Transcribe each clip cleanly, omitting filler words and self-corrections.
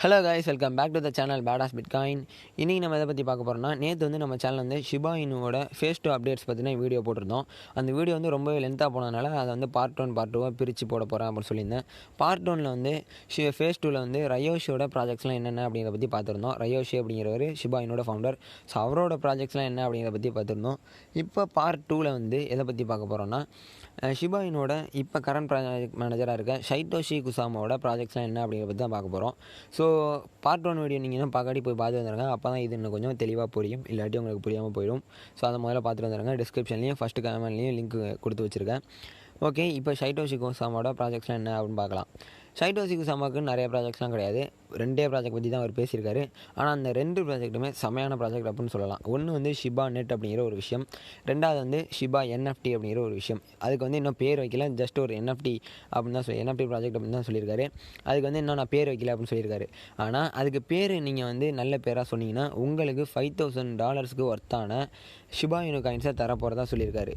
Hello guys, welcome back to the channel Badassbitcoin. இன்றைக்கி நம்ம எதை பற்றி பார்க்க போகிறோம்னா, நேற்று வந்து நம்ம சேனல் வந்து ஷிபா இனுவோட ஃபேஸ் 2 அப்டேட்ஸ் பற்றின வீடியோ போட்டிருந்தோம். அந்த வீடியோ வந்து ரொம்பவே லென்த்தாக போனதுனால அதை வந்து பார்ட் 1 பார்ட் 2 பிரித்து போட போகிறேன் அப்படின்னு சொல்லியிருந்தேன். பார்ட் 1ல் வந்து ஃபேஸ் 2ல் வந்து ரயோஷியோட ப்ராஜெக்ட்ஸ்லாம் என்னென்ன அப்படிங்கிறத பற்றி பார்த்துருந்தோம். ரயோஷி அப்படிங்கிறவர் ஷிபா இனோட ஃபவுண்டர். ஸோ அவரோட ப்ராஜெக்ட்ஸ்லாம் என்ன அப்படிங்கிறத பற்றி பார்த்துருந்தோம். இப்போ பார்ட் 2ல் வந்து எதை பற்றி பார்க்க போகிறோன்னா, ஷிபா இனோட இப்போ கரண்ட் ப்ராஜெக்ட் மேனேஜராக இருக்க ஷைட்டோஷி குசாமாவோட ப்ராஜெக்ட்ஸ்லாம் என்ன அப்படிங்கிறத பற்றி தான் பார்க்க போகிறோம். ஸோ பார்ட் 1 வீடியோ நீங்கள் இன்னும் பார்க்காட்டி போய் பார்த்து வந்துடுங்க. அப்போ தான் இது இன்னும் கொஞ்சம் தெளிவாக புரியும், இல்லாட்டி உங்களுக்கு புரியாமல் போயிடும். ஸோ அதை முதல்ல பார்த்துட்டு வந்துடுங்க. டிஸ்கிரிப்ஷன்லேயும் ஃபஸ்ட்டு கமெண்ட்லேயும் லிங்க் கொடுத்து வச்சுருக்கேன். ஓகே, இப்போ ஷைட்டோஷி குசாமாவோட ப்ராஜெக்ட்ஸ்லாம் என்ன அப்படின்னு பார்க்கலாம். ஷைட்டோஷி குசாமாவுக்கு நிறைய ப்ராஜெக்ட்ஸ்லாம் கிடையாது. 2 ப்ராஜெக்ட் பற்றி தான் அவர் பேசியிருக்காரு. ஆனால் அந்த 2 ப்ராஜெக்ட்டுமே செமையான ப்ராஜெக்ட் அப்படின்னு சொல்லலாம். ஒன்று வந்து ஷிபா நெட் அப்படிங்கிற ஒரு விஷயம், ரெண்டாவது வந்து ஷிபா NFT அப்படிங்கிற ஒரு விஷயம். அதுக்கு வந்து இன்னும் பேர் வைக்கல, ஜஸ்ட் ஒரு NFT அப்படின்னு தான் NFT ப்ராஜெக்ட் அப்படின்னு தான் சொல்லியிருக்காரு. அதுக்கு வந்து இன்னும் நான் பேர் வைக்கல அப்படின்னு சொல்லியிருக்காரு. ஆனால் அதுக்கு பேர் நீங்கள் வந்து நல்ல பேராக சொன்னீங்கன்னா உங்களுக்கு $5,000 ஒர்த்தான ஷிபா இனு காயின்ஸை தரப்போகிறதா சொல்லியிருக்காரு.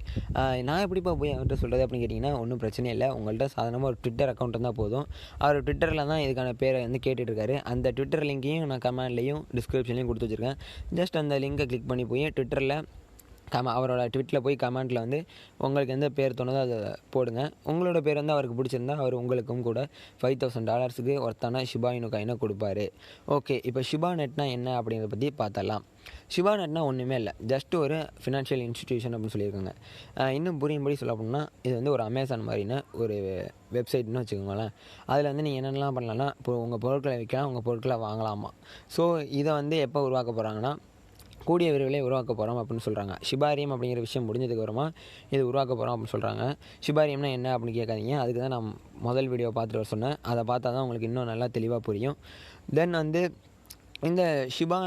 நான் எப்படிப்பா போய் அவர்கிட்ட சொல்கிறது அப்படின்னு கேட்டிங்கன்னா, ஒன்றும் பிரச்சனை இல்லை. உங்கள்கிட்ட சாதாரணமாக ஒரு ட்விட்டர் அக்கௌண்ட் இருந்தால் போதும். அவர் ட்விட்டரில் தான் இதுக்கான பேரை வந்து கேட்டுட்ருக்காரு. அந்த ட்விட்டர் லிங்க்கையும் நான் கமெண்ட்லேயும் டிஸ்கிரிப்ஷன்லேயும் கொடுத்து வச்சுருக்கேன். ஜஸ்ட் அந்த லிங்கை கிளிக் பண்ணி போய் ட்விட்டரில் அவரோட ட்விட்டில் போய் கமெண்ட்டில் வந்து உங்களுக்கு எந்த பேர் தோணுதோ அதை போடுங்க. உங்களோட பேர் வந்து அவருக்கு பிடிச்சிருந்தா அவர் உங்களுக்கும் கூட $5,000 ஒர்த்தான ஷிபா இனு காயினை கொடுப்பாரு. ஓகே, இப்போ ஷிபா நெட்னா என்ன அப்படிங்கிறத பற்றி பார்த்தலாம். ஷிபா நெட்னா ஒன்றுமே இல்லை, ஜஸ்ட் ஒரு ஃபினான்ஷியல் இன்ஸ்டிடியூஷன் அப்படின்னு சொல்லியிருக்காங்க. இன்னும் புரியும்படி சொல்ல போனால் இது வந்து ஒரு அமேசான் மாதிரின ஒரு வெப்சைட்னு வச்சுக்கோங்களேன். அதில் வந்து நீங்கள் என்னென்னலாம் பண்ணலாம்னா, இப்போ உங்கள் பொருட்களை விற்கலாம், உங்கள் பொருட்களை வாங்கலாமா. ஸோ இதை வந்து எப்போ உருவாக்க போகிறாங்கன்னா, கூடிய விரைவிலே உருவாக்க போகிறோம் அப்படின்னு சொல்கிறாங்க. ஷிபாரியம் அப்படிங்கிற விஷயம் முடிஞ்சதுக்கு அப்புறமா இது உருவாக்க போகிறோம் அப்படின்னு சொல்கிறாங்க. ஷிபாரியம்னா என்ன அப்படின்னு கேட்காதீங்க, அதுக்கு தான் நான் முதல் வீடியோ பார்த்துட்டு வர சொன்னேன். அதை பார்த்தா தான் உங்களுக்கு இன்னும் நல்லா தெளிவாக புரியும். தென் வந்து இந்த ஷிபா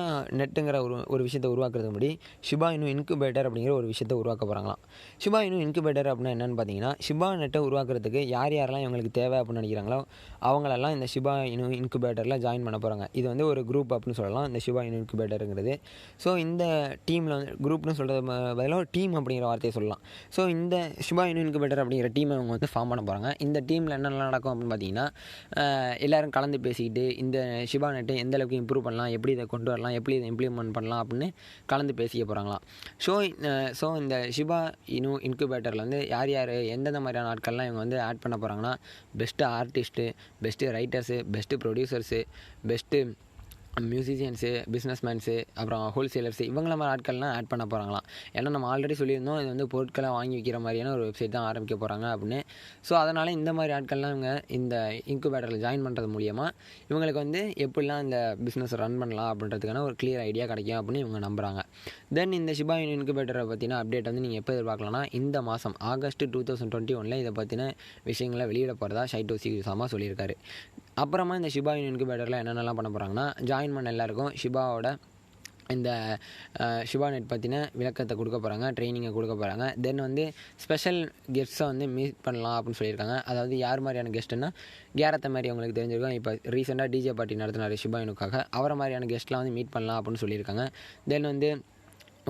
நெட்டுங்கிற ஒரு விஷயத்தை உருவாக்குறதுக்கு முன்னாடி ஷிபா இனு இன்குபேட்டர் அப்படிங்கிற ஒரு விஷயத்தை உருவாக்க போகிறாங்களாம். ஷிபா இனு இன்குபேட்டர் அப்படின்னா என்னென்னு பார்த்தீங்கன்னா, ஷிபா நெட்டை உருவாக்குறதுக்கு யார் யாரெல்லாம் இவங்களுக்கு தேவை அப்படின்னு நினைக்கிறாங்களோ அவங்களெல்லாம் இந்த ஷிபா இனு இன்குபேட்டரில் ஜாயின் பண்ண போகிறாங்க. இது வந்து ஒரு குரூப் அப்படின்னு சொல்லலாம், இந்த ஷிபா இனு இன்குபேட்டருங்கிறது. ஸோ இந்த டீமில் வந்து குரூப்னு சொல்கிறது பதிலாக டீம் அப்படிங்கிற வார்த்தையை சொல்லலாம். ஸோ இந்த ஷிபா இனு இன்குபேட்டர் அப்படிங்கிற டீமை அவங்க வந்து ஃபார்ம் பண்ண போகிறாங்க. இந்த டீமில் என்னென்னலாம் நடக்கும் அப்படின்னு பார்த்தீங்கன்னா, எல்லோரும் கலந்து பேசிக்கிட்டு இந்த ஷிபா நெட்டை எந்த அளவுக்கு இம்ப்ரூவ் பண்ணலாம், எப்படி இதை கொண்டு வரலாம், எப்படி இதை இம்ப்ளிமெண்ட் பண்ணலாம் அப்படின்னு கலந்து பேசிக்க போகிறாங்களாம். ஸோ இந்த ஷிபா இனு இன்குபேட்டரில் வந்து யார் யார் எந்தெந்த மாதிரியான ஆட்கள்லாம் இவங்க வந்து ஆட் பண்ண போகிறாங்கன்னா, best artist, best writers, best producers, best musicians, businessmen, அப்புறம் ஹோல்சேலர்ஸு, இவங்கள மாதிரி ஆட்கள்லாம் ஆட் பண்ண போகிறாங்களாம். ஏன்னா நம்ம ஆல்ரெடி சொல்லியிருந்தோம், இது வந்து பொருட்களை வாங்கி விற்கிற மாதிரியான ஒரு வெப்சைட் தான் ஆரம்பிக்க போகிறாங்க அப்படின்னு. ஸோ அதனால் இந்த மாதிரி ஆட்கள்லாம் இவங்க இந்த இன்குபேட்டரில் ஜாயின் பண்ணுறது மூலியமாக இவங்களுக்கு வந்து எப்படிலாம் இந்த பிஸ்னஸ் ரன் பண்ணலாம் அப்படின்றதுக்கான ஒரு கிளியர் ஐடியா கிடைக்கும் அப்படின்னு இவங்க நம்புகிறாங்க. தென் இந்த ஷிபா இனு இன்குபேட்டரை பற்றின அப்டேட் வந்து நீங்கள் எப்போ எதிர்பார்க்கலாம்னா, இந்த மாதம் ஆகஸ்ட் 2021 இதை பற்றின விஷயங்களை வெளியிட போகிறதா ஷைட்டோஷி குசாமா சொல்லியிருக்காரு. அப்புறமா இந்த ஷிபா இனு இன்குபேட்டரில் என்னென்னலாம் பண்ண போகிறாங்கன்னா, ஜாயின் பண்ண எல்லாருக்கும் ஷிபாவோட இந்த ஷிபா நெட் பற்றின விளக்கத்தை கொடுக்க போகிறாங்க, ட்ரைனிங்கை கொடுக்க போகிறாங்க. தென் வந்து ஸ்பெஷல் கெஸ்ட்ஸை வந்து மீட் பண்ணலாம் அப்படின்னு சொல்லியிருக்காங்க. அதாவது யார் மாதிரியான கெஸ்ட்டுன்னா, கேரத்தை மாதிரி அவங்களுக்கு தெரிஞ்சிருக்கும். இப்போ ரீசெண்டாக டிஜே பார்ட்டி நடத்தினார் ஷிபா இனுக்காக, அவரை மாதிரியான கெஸ்ட்லாம் வந்து மீட் பண்ணலாம் அப்படின்னு சொல்லியிருக்காங்க. தென் வந்து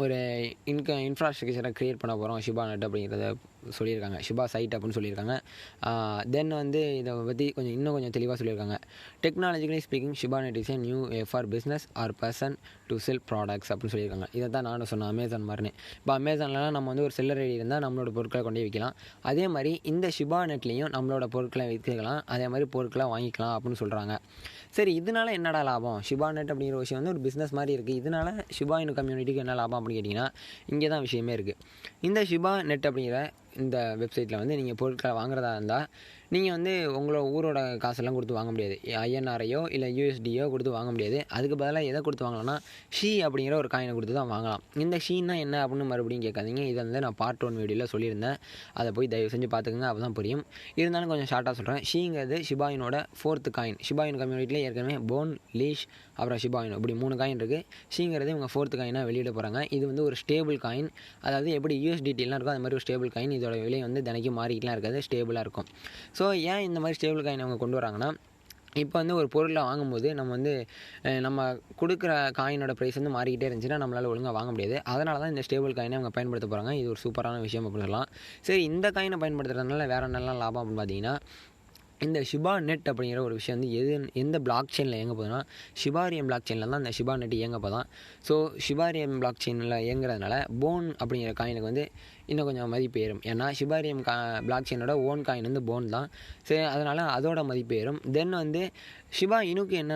ஒரு இன்ஃப்ராஸ்ட்ரக்சரை க்ரியேட் பண்ண போகிறோம் ஷிபா நெட் அப்படிங்கிறத சொல்லியிருக்காங்க, ஷிபா சைட் அப்படின்னு சொல்லியிருக்காங்க. தென் வந்து இதை பற்றி இன்னும் கொஞ்சம் தெளிவாக சொல்லியிருக்காங்க. Technologically speaking Shiba net is a new for business or person to sell products அப்படின்னு சொல்லியிருக்காங்க. இதை தான் நானும் சொன்னேன், அமேசான் மாதிரின்னு. இப்போ அமேசான்லாம் நம்ம வந்து ஒரு செல்லர் ஐடி இருந்தால் நம்மளோட பொருட்களை கொண்டு விற்கலாம். அதே மாதிரி இந்த ஷிபா நெட்லேயும் நம்மளோட பொருட்களை விற்கலாம், அதே மாதிரி பொருட்களை வாங்கிக்கலாம் அப்படின்னு சொல்கிறாங்க. சரி, இதனால என்னடா லாபம்? ஷிபா நெட் அப்படிங்கிற விஷயம் வந்து ஒரு பிஸ்னஸ் மாதிரி இருக்குது. இதனால ஷிபா இனு கம்யூனிட்டிக்கு என்ன லாபம் அப்படின்னு கேட்டிங்கன்னா, இங்கே தான் விஷயமே இருக்குது. இந்த ஷிபா நெட் அப்படிங்கிற இந்த வெப்சைட்டில் வந்து நீங்கள் பொருட்களை வாங்குறதா இருந்தால் நீங்கள் வந்து உங்களோட ஊரோட காசெல்லாம் கொடுத்து வாங்க முடியாது. INRஐயோ இல்லை USDயோ கொடுத்து வாங்க முடியாது. அதுக்கு பதிலாக எதை கொடுத்து வாங்கலாம்னா, ஷீ அப்படிங்கிற ஒரு காயினை கொடுத்து தான் வாங்கலாம். இந்த ஷீனா என்ன அப்படின்னு மறுபடியும் கேட்காதீங்க. இதை வந்து நான் பார்ட் 1 வீடியோவில் சொல்லியிருந்தேன், அதை போய் தயவு செஞ்சு பார்த்துக்கங்க, அப்போ தான் புரியும். இருந்தாலும் கொஞ்சம் ஷார்ட்டாக சொல்கிறேன். ஷீங்கிறது ஷிபா இனோட 4th காயின். ஷிபா இனு கம்யூனிட்டியில் ஏற்கனவே போன், லீஷ், அப்புறம் ஷிபா இனு, இப்படி 3 காயின் இருக்குது. ஷீங்கிறது இவங்க 4th காயினாக வெளியிட போகிறாங்க. இது வந்து ஒரு ஸ்டேபிள் காயின், அதாவது எப்படி USDTலாம் இருக்கும் அது மாதிரி ஒரு ஸ்டேபிள் காயின். இதோட விலை வந்து தினைக்கும் மாறிக்கிட்டுலாம் இருக்காது, ஸ்டேபிளாக இருக்கும். ஸோ ஏன் இந்த மாதிரி ஸ்டேபிள் காயின் அவங்க கொண்டு வராங்கன்னா, இப்போ வந்து ஒரு பொருளை வாங்கும்போது நம்ம வந்து நம்ம கொடுக்குற காயினோட ப்ரைஸ் வந்து மாறிக்கிட்டே இருந்துச்சுன்னா நம்மளால் ஒழுங்காக வாங்க முடியாது. அதனால தான் இந்த ஸ்டேபிள் காயினை அவங்க பயன்படுத்த போகிறாங்க. இது ஒரு சூப்பரான விஷயம் அப்படின்னு சொல்லலாம். சரி, இந்த காயினை பயன்படுத்துறதுனால வேறு என்னெல்லாம் லாபம் அப்படின்னு பார்த்தீங்கன்னா, இந்த ஷிபா நெட் அப்படிங்கிற ஒரு விஷயம் வந்து எந்த பிளாக் செயினில் இயங்க போகுதுன்னா ஷிபாரியம் பிளாக் செயினில் தான் அந்த ஷிபா நெட் இயங்க போதான். ஸோ ஷிபாரியம் பிளாக் செயினில் இயங்குறதுனால போன் அப்படிங்கிற காயினுக்கு வந்து இன்னும் கொஞ்சம் மதிப்பு ஏறும். ஏன்னா ஷிபாரியம் பிளாக் செயினோட ஓன் காயின் வந்து போன் தான். சரி, அதனால் அதோட மதிப்பு ஏறும். தென் வந்து ஷிபா இனுக்கு என்ன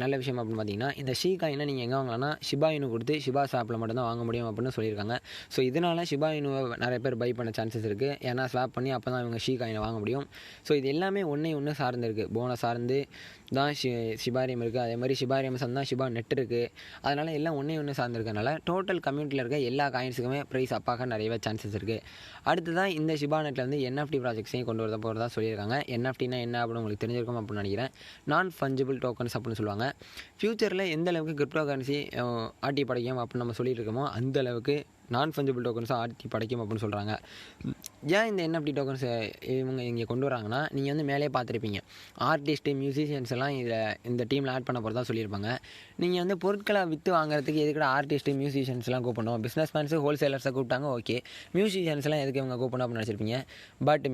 நல்ல விஷயம் அப்படின்னு பார்த்தீங்கன்னா, இந்த ஷீ காயினை நீங்கள் எங்கே வாங்கலாம்னா ஷிபா இனு கொடுத்து ஷிபா ஷாப்பில் மட்டும்தான் வாங்க முடியும் அப்படின்னு சொல்லியிருக்காங்க. ஸோ இதனால் ஷிபா இனுவை நிறைய பேர் பை பண்ண சான்சஸ் இருக்குது. ஏன்னா ஸ்வாப் பண்ணி அப்போ தான் இவங்க ஷீ காயினை வாங்க முடியும். ஸோ இது எல்லாமே ஒன்று சார்ந்து இருக்குது. போனை சார்ந்து தான் ஷிபாரியம் இருக்குது. அதே மாதிரி ஷிபாரியம் சார்ந்து தான் ஷிபா நெட் இருக்குது. அதனால் எல்லாம் ஒன்று சார்ந்திருக்கனால டோட்டல் கம்யூனிட்டியில் இருக்க எல்லா காயின்ஸுக்குமே ப்ரைஸ் அப்பாக நிறையவே சான்சஸ் இருக்குது. அடுத்து தான் இந்த ஷிபா நெட்டில் வந்து NFT ப்ராஜெக்ட்ஸையும் கொண்டு வரத போகிறதா சொல்லியிருக்காங்க. NFTனா என்ன அப்படின்னு உங்களுக்கு தெரிஞ்சிருக்கும் அப்படின்னு நினைக்கிறேன். நான் ஃபஞ்சிபிள் டோக்கன்ஸ் அப்படின்னு சொல்லுவாங்க. ஃப்யூச்சரில் எந்த அளவுக்கு கிரிப்டோ கரன்சி ஆட்டி படைக்கும் அப்படின்னு நம்ம சொல்லிட்டு இருக்கோமோ அந்த அளவுக்கு நான் ஃபஞ்சிபிள் டோக்கன்ஸும் ஆட்டி படைக்கும் அப்படின்னு சொல்கிறாங்க. ஏன் இந்த NFT டோக்கன்ஸ் இவங்க இங்கே கொண்டு வராங்கன்னா, நீங்கள் வந்து மேலே பார்த்துருப்பீங்க, ஆர்டிஸ்ட்டு மியூசிஷியன்ஸ் எல்லாம் இந்த டீமில் ஆட் பண்ண போகிறதா சொல்லியிருப்பாங்க. நீங்கள் வந்து பொருட்களை விற்று வாங்குறதுக்கு எதுக்கட ஆர்டிஸ்ட்டு மியூசிஷியன்ஸ்லாம் கூப்பிடணும், பிஸ்னஸ் மேன்ஸு ஹோல்சேலர்ஸை கூப்பிட்டாங்க, ஓகே. மியூசிஷியன்ஸ்லாம் எதுக்கு இவங்க கூப்பிடணும் அப்படின்னு நினச்சிருப்பீங்க. பட்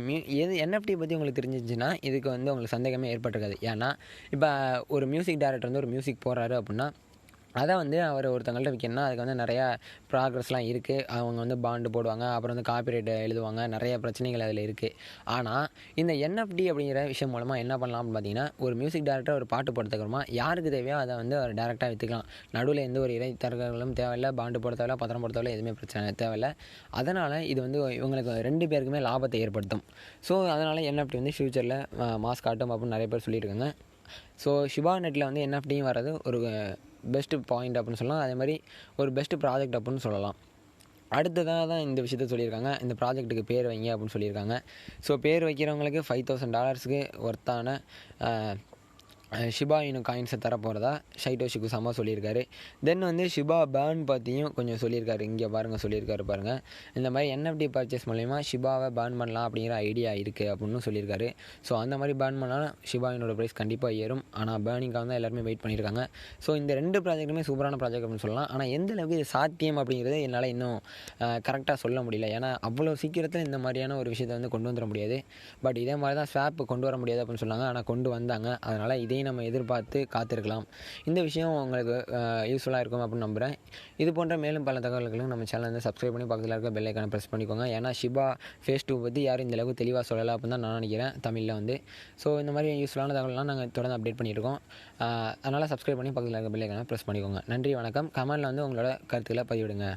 NFT பற்றி உங்களுக்கு தெரிஞ்சிச்சுன்னா இதுக்கு வந்து உங்களுக்கு சந்தேகமே ஏற்பட்டிருக்காது. ஏன்னா இப்போ ஒரு மியூசிக் டைரக்டர் வந்து ஒரு மியூசிக் போடுறாரு அப்படின்னா அதை வந்து அவர் ஒருத்தங்கள்ட்ட விற்கணும்னா அதுக்கு வந்து நிறையா ப்ராக்ரஸ்லாம் இருக்குது. அவங்க வந்து பாண்டு போடுவாங்க, அப்புறம் வந்து காப்பிரைட் எழுதுவாங்க, நிறைய பிரச்சனைகள் அதில் இருக்குது. ஆனால் இந்த NFT அப்படிங்கிற விஷயம் மூலமாக என்ன பண்ணலாம் அப்படின்னு பார்த்தீங்கன்னா, ஒரு மியூசிக் டைரக்டர் ஒரு பாட்டு போடுறதுக்கப்புறமா யாருக்கு தேவையோ அதை வந்து அவர் டேரெக்டாக விற்றுக்கலாம். நடுவில் எந்த ஒரு இடைத்தரகர்களும் தேவையில்லை, பாண்டு போட தேவையில்லை, பத்திரம் போட தேவையில்லை, எதுவுமே பிரச்சனை தேவையில்லை. அதனால் இது வந்து இவங்களுக்கு 2 பேருக்குமே லாபத்தை ஏற்படுத்தும். ஸோ அதனால் NFT வந்து ஃப்யூச்சரில் மாஸ் காட்டும் அப்படின்னு நிறைய பேர் சொல்லியிருக்காங்க. ஸோ ஷிபா நெட்டில் வந்து NFTயும் வர்றது ஒரு பெஸ்ட்டு பாயிண்ட் அப்படின்னு சொல்லலாம். அதே மாதிரி ஒரு பெஸ்ட்டு ப்ராஜெக்ட் அப்படின்னு சொல்லலாம். அடுத்ததாக தான் இந்த விஷயத்த சொல்லியிருக்காங்க. இந்த ப்ராஜெக்ட்டுக்கு பேர் வைங்க அப்படின்னு சொல்லியிருக்காங்க. ஸோ பேர் வைக்கிறவங்களுக்கு $5,000 ஒர்த்தான ஷிபா இனு காயின்ஸை தரப்போகிறதா ஷைட்டோஷி குசாமா சொல்லியிருக்காரு. தென் வந்து ஷிபா பேர்ன் பற்றியும் கொஞ்சம் சொல்லியிருக்காரு. இங்கே பாருங்கள், சொல்லியிருக்காரு பாருங்கள். இந்த மாதிரி NFT பர்ச்சேஸ் மூலயமா ஷிபாவை பேர்ன் பண்ணலாம் அப்படிங்கிற ஐடியா இருக்குது அப்படின்னு சொல்லியிருக்காரு. ஸோ அந்த மாதிரி பேர்ன் பண்ணாலும் ஷிபா இனோட ப்ரைஸ் கண்டிப்பாக ஏறும். ஆனால் பேர்னிங்காக தான் எல்லாருமே வெயிட் பண்ணியிருக்காங்க. ஸோ இந்த 2 ப்ராஜெக்ட்டுமே சூப்பரான ப்ராஜெக்ட் அப்படின்னு சொல்லலாம். ஆனால் எந்த அளவுக்கு இது சாத்தியம் அப்படிங்கிறது என்னால் இன்னும் கரெக்டாக சொல்ல முடியல. ஏன்னா அவ்வளோ சீக்கிரத்தில் இந்த மாதிரியான ஒரு விஷயத்தை வந்து கொண்டு வந்துட முடியாது. பட் இதே மாதிரி தான் ஸ்வாப் கொண்டு வர முடியாது அப்படின்னு சொன்னாங்க. ஆனால் கொண்டு வந்தாங்க. அதனால் இதையும் நம்ம எதிர்பார்த்து காத்திருக்கலாம். இந்த விஷயம் உங்களுக்கு யூஸ்ஃபுல்லாக இருக்கும் அப்படின்னு நம்புகிறேன். இது போன்ற மேலும் பல தகவல்களும் நம்ம சேனல் வந்து சப்ஸ்கிரைப் பண்ணி பக்கத்தில் இருக்க பெல் ஐக்கானை ப்ரெஸ் பண்ணிக்கோங்க. ஏன்னா ஷிபா ஃபேஸ் 2 பற்றி யாரும் இந்த அளவுக்கு தெளிவாக சொல்லலை அப்படின்னு தான் நான் நினைக்கிறேன் தமிழில் வந்து. ஸோ இந்த மாதிரி யூஸ்ஃபுல்லான தகவல்லாம் நாங்கள் தொடர்ந்து அப்டேட் பண்ணியிருக்கோம். அதனால் சப்ஸ்கிரைப் பண்ணி பக்கத்தில் இருக்க பெல் ஐக்கானை ப்ரெஸ் பண்ணிக்கோங்க. நன்றி, வணக்கம். கமெண்டில் வந்து உங்களோட கருத்துக்களை பதிவிடுங்க.